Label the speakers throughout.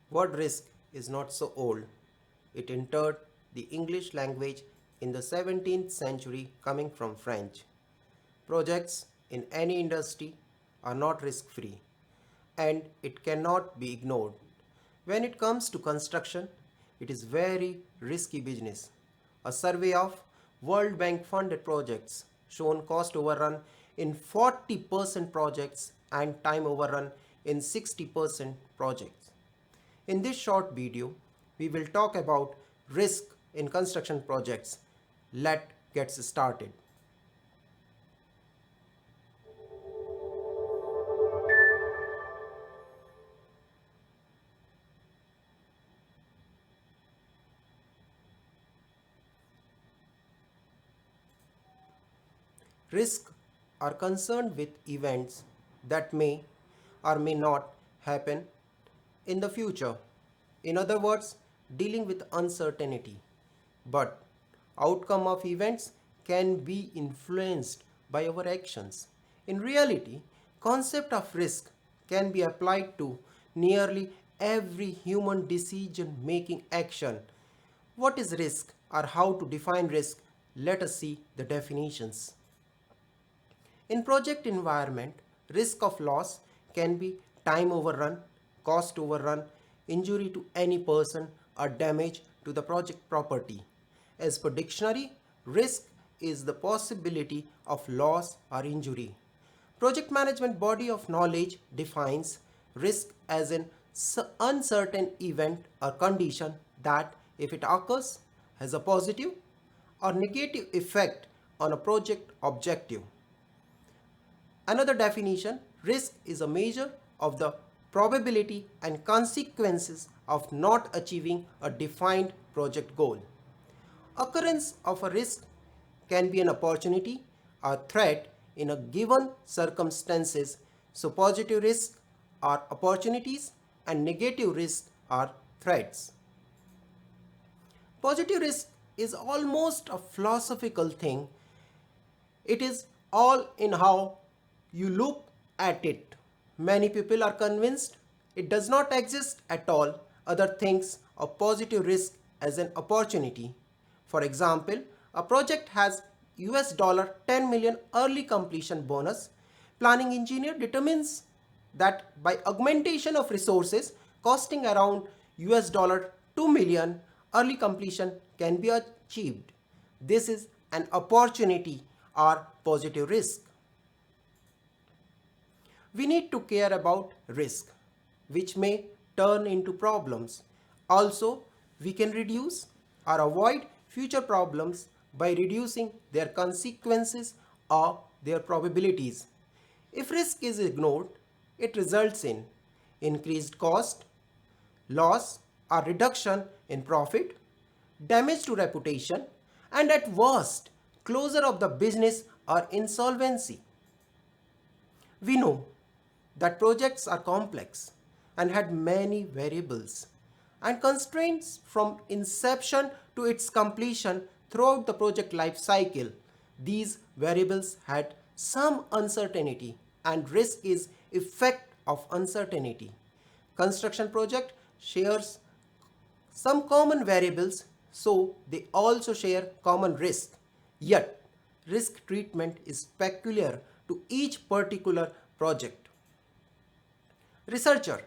Speaker 1: Word risk is not so old. It entered the English language in the 17th century coming from French. Projects in any industry are not risk free and it cannot be ignored. When it comes to construction, it is very risky business. A survey of World Bank funded projects shown cost overrun in 40% projects and time overrun in 60% projects. In this short video, we will talk about risk in construction projects. Let's get started. Risks are concerned with events that may or may not happen in the future. In other words, dealing with uncertainty. But outcome of events can be influenced by our actions. In reality, concept of risk can be applied to nearly every human decision making action. What is risk or how to define risk? Let us see the definitions. In project environment, risk of loss can be time overrun, cost overrun, injury to any person or damage to the project property. As per dictionary, risk is the possibility of loss or injury. Project management body of knowledge defines risk as an uncertain event or condition that, if it occurs, has a positive or negative effect on a project objective. Another definition, risk is a measure of the probability and consequences of not achieving a defined project goal. Occurrence of a risk can be an opportunity or threat in a given circumstances. So positive risks are opportunities and negative risks are threats. Positive risk is almost a philosophical thing. It is all in how you look at it. Many people are convinced it does not exist at all. Other thinks of positive risk as an opportunity. For example, a project has US dollar 10 million early completion bonus. Planning engineer determines that by augmentation of resources costing around US dollar 2 million, early completion can be achieved. This is an opportunity or positive risk. We need to care about risk, which may turn into problems. Also, we can reduce or avoid future problems by reducing their consequences or their probabilities. If risk is ignored, it results in increased cost, loss or reduction in profit, damage to reputation, and at worst, closure of the business or insolvency. We know that projects are complex and had many variables and constraints from inception to its completion throughout the project life cycle. These variables had some uncertainty and risk is effect of uncertainty. Construction project shares some common variables, so they also share common risk. Yet, risk treatment is peculiar to each particular project. Researcher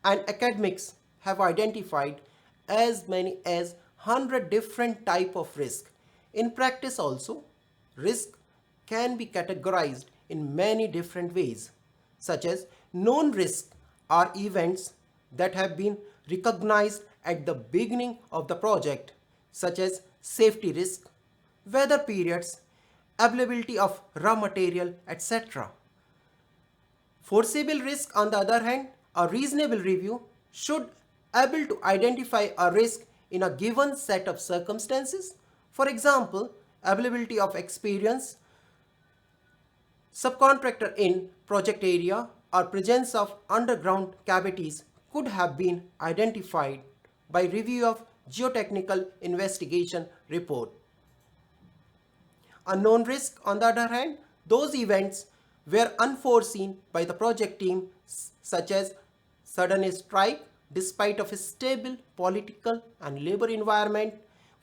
Speaker 1: and academics have identified as many as 100 different type of risk. In practice also, risk can be categorized in many different ways, such as known risk are events that have been recognized at the beginning of the project, such as safety risk, weather periods, availability of raw material, etc. Foreseeable risk, on the other hand, a reasonable review should able to identify a risk in a given set of circumstances. For example, availability of experience, subcontractor in project area, or presence of underground cavities could have been identified by review of geotechnical investigation report. Unknown risk, on the other hand, those events were unforeseen by the project team, such as sudden strike, despite of a stable political and labor environment.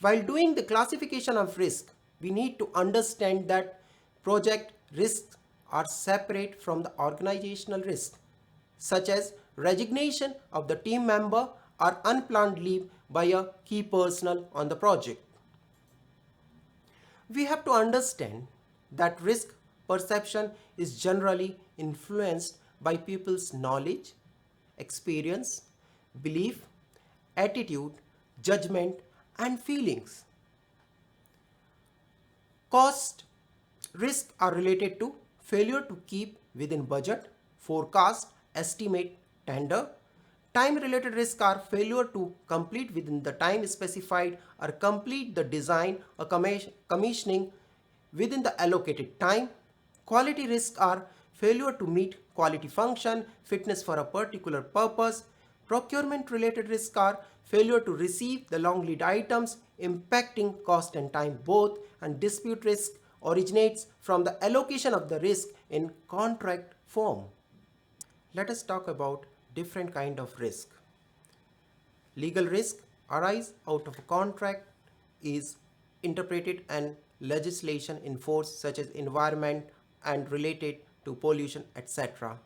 Speaker 1: While doing the classification of risk, we need to understand that project risks are separate from the organizational risk, such as resignation of the team member or unplanned leave by a key personnel on the project. We have to understand that risk perception is generally influenced by people's knowledge, experience, belief, attitude, judgment, and feelings. Cost risks are related to failure to keep within budget, forecast, estimate, tender. Time related risks are failure to complete within the time specified or complete the design or commissioning within the allocated time. Quality risks are failure to meet quality function, fitness for a particular purpose. Procurement related risks are failure to receive the long lead items impacting cost and time both, and dispute risk originates from the allocation of the risk in contract form. Let us talk about different kind of risk. Legal risk arise out of a contract is interpreted and legislation enforced such as environment and related to pollution, etc.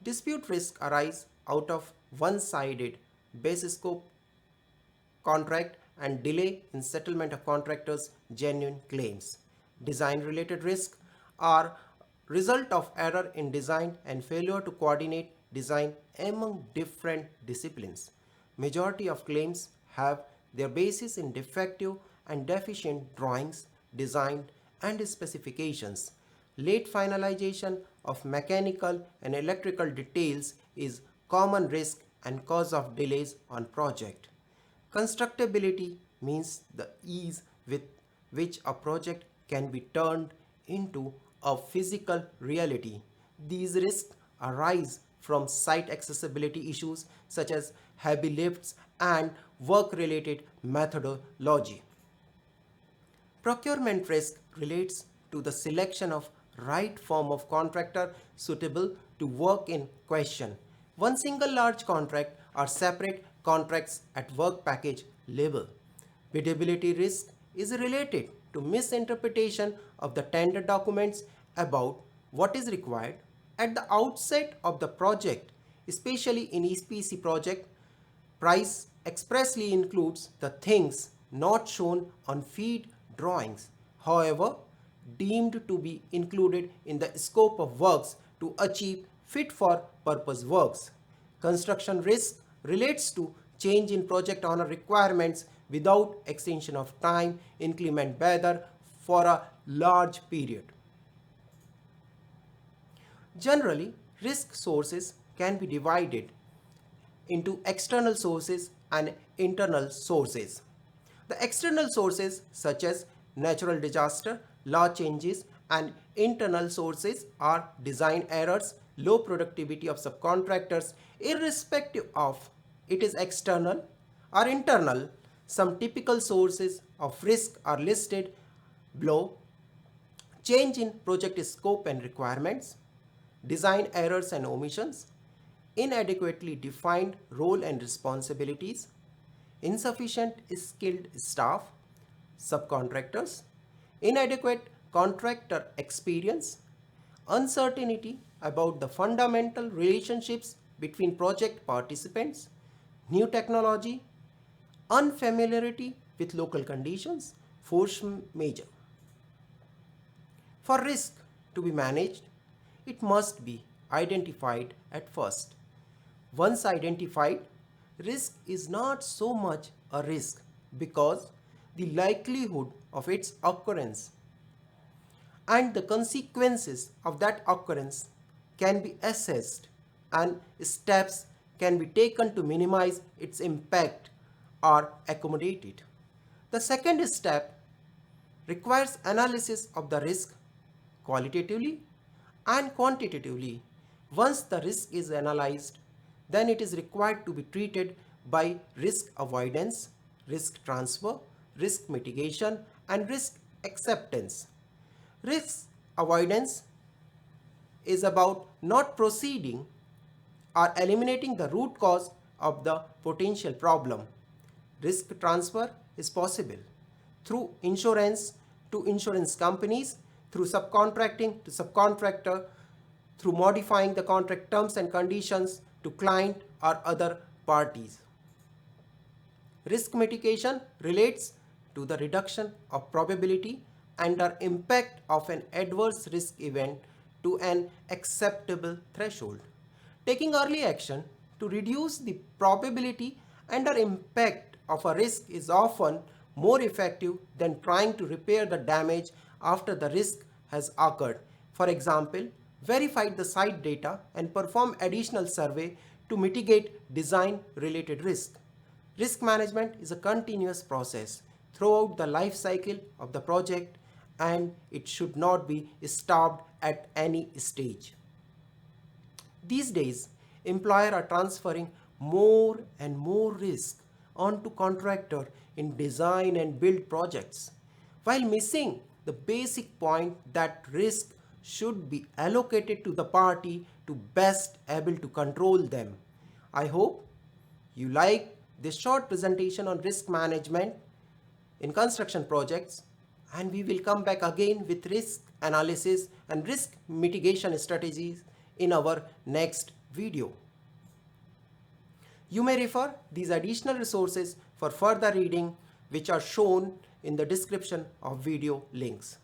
Speaker 1: Dispute risk arise out of one-sided base scope contract and delay in settlement of contractors' genuine claims. Design related risks are result of error in design and failure to coordinate design among different disciplines. Majority of claims have their basis in defective and deficient drawings, design, and specifications. Late finalization of mechanical and electrical details is common risk and cause of delays on project. Constructability means the ease with which a project can be turned into a physical reality. These risks arise from site accessibility issues such as heavy lifts and work related methodology. Procurement risk relates to the selection of right form of contractor suitable to work in question. One single large contract or separate contracts at work package level. Biddability risk is related to misinterpretation of the tender documents about what is required at the outset of the project, especially in EPC project. Price expressly includes the things not shown on feed drawings, however, deemed to be included in the scope of works to achieve fit for purpose works. Construction risk relates to change in project owner requirements without extension of time, inclement weather for a large period. Generally, risk sources can be divided into external sources and internal sources. The external sources such as natural disaster, law changes, and internal sources are design errors, low productivity of subcontractors, irrespective of it is external or internal. Some typical sources of risk are listed below: change in project scope and requirements, design errors and omissions, inadequately defined role and responsibilities, insufficient skilled staff, subcontractors, inadequate contractor experience, uncertainty about the fundamental relationships between project participants, new technology, unfamiliarity with local conditions, force majeure. For risk to be managed, it must be identified at first. Once identified, risk is not so much a risk because the likelihood of its occurrence and the consequences of that occurrence can be assessed and steps can be taken to minimize its impact or accommodate it. The second step requires analysis of the risk qualitatively and quantitatively. Once the risk is analyzed, then it is required to be treated by risk avoidance, risk transfer, risk mitigation, and risk acceptance. Risk avoidance is about not proceeding or eliminating the root cause of the potential problem. Risk transfer is possible through insurance to insurance companies, through subcontracting to subcontractor, through modifying the contract terms and conditions to client or other parties. Risk mitigation relates to the reduction of probability and or impact of an adverse risk event to an acceptable threshold. Taking early action to reduce the probability and or impact of a risk is often more effective than trying to repair the damage after the risk has occurred. For example, verify the site data and perform additional survey to mitigate design related risk. Risk management is a continuous process throughout the life cycle of the project, and it should not be stopped at any stage. These days, employers are transferring more and more risk onto contractor in design and build projects, while missing the basic point that risk should be allocated to the party to best able to control them. I hope you like this short presentation on risk management in construction projects, and we will come back again with risk analysis and risk mitigation strategies in our next video. You may refer these additional resources for further reading, which are shown in the description of video links.